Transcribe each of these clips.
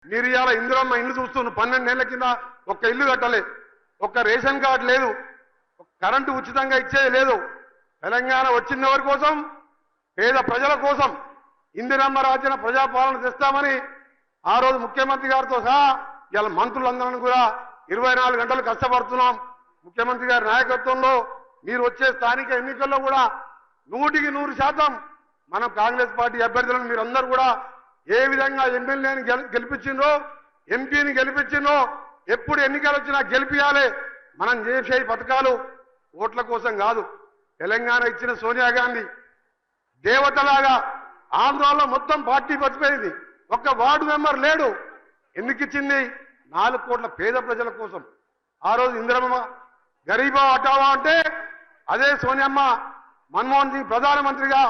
మీరు ఇవాళ ఇందిరమ్మ ఇల్లు చూస్తున్న 12 ఏళ్ల కింద ఒక్క ఇల్లు కట్టలే, ఒక్క రేషన్ కార్డు లేదు, కరెంటు ఉచితంగా ఇచ్చేది లేదు. తెలంగాణ వచ్చిన వారి కోసం, పేద ప్రజల కోసం ఇందిరమ్మ రాజ్యం ప్రజాపాలన తెస్తామని ఆ రోజు ముఖ్యమంత్రి గారితో సహా ఇవాళ మంత్రులందరినీ కూడా 24 గంటలు కష్టపడుతున్నాం. ముఖ్యమంత్రి గారి నాయకత్వంలో మీరు వచ్చే స్థానిక ఎన్నికల్లో కూడా 100% మనం కాంగ్రెస్ పార్టీ అభ్యర్థులను మీరందరూ కూడా ఏ విధంగా ఎమ్మెల్యేని గెలిపించిందో, ఎంపీని గెలిపించిందో, ఎప్పుడు ఎన్నికలు వచ్చినా గెలిపియాలి. మనం చేసే పథకాలు ఓట్ల కోసం కాదు. తెలంగాణ ఇచ్చిన సోనియా గాంధీ దేవతలాగా ఆంధ్రాలో మొత్తం పార్టీ పచ్చిపోయింది, ఒక్క వార్డు మెంబర్ లేడు. ఎందుకు ఇచ్చింది? 4 కోట్ల పేద ప్రజల కోసం. ఆ రోజు ఇందిరమ్మ గరీబా హటావా అంటే అదే సోనియమ్మ మన్మోహన్ సింగ్ ప్రధానమంత్రిగా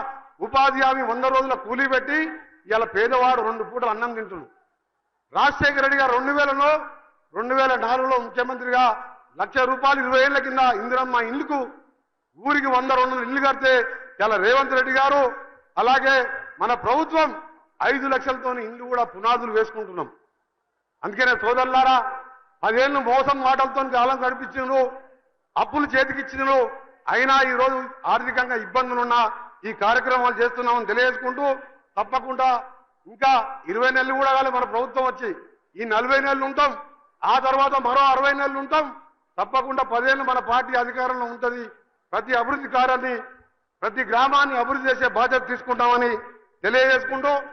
ఉపాధి హామీ 100 రోజుల కూలీ పెట్టి ఇలా పేదవాడు 2 పూటలు అన్నం తింటున్నాడు. రాజశేఖర రెడ్డి గారు 2004లో ముఖ్యమంత్రిగా ₹1,00,000 20 ఏళ్ల కింద ఇందిరమ్మ ఇల్లుకు ఊరికి 100-200 ఇల్లు కడితే ఇలా రేవంత్ రెడ్డి గారు అలాగే మన ప్రభుత్వం 5 లక్షలతో ఇల్లు కూడా పునాదులు వేసుకుంటున్నాం. అందుకనే సోదరులారా, 10 ఏళ్ళు మోసం మాటలతో కాలం గడిపించినారు, అప్పులు చేతికిచ్చినారు. అయినా ఈరోజు ఆర్థికంగా ఇబ్బందులున్నా ఈ కార్యక్రమాలు చేస్తున్నామని తెలియజేసుకుంటూ, తప్పకుండా ఇంకా 20 నెలలు కూడా కాలే మన ప్రభుత్వం వచ్చి, ఈ 40 నెలలు ఉంటాం, ఆ తర్వాత మరో 60 నెలలు ఉంటాం. తప్పకుండా 10 ఏళ్ళు మన పార్టీ అధికారంలో ఉంటుంది. ప్రతి అభివృద్ధి కార్యాన్ని, ప్రతి గ్రామాన్ని అభివృద్ధి చేసే బాధ్యత తీసుకుంటామని తెలియజేసుకుంటూ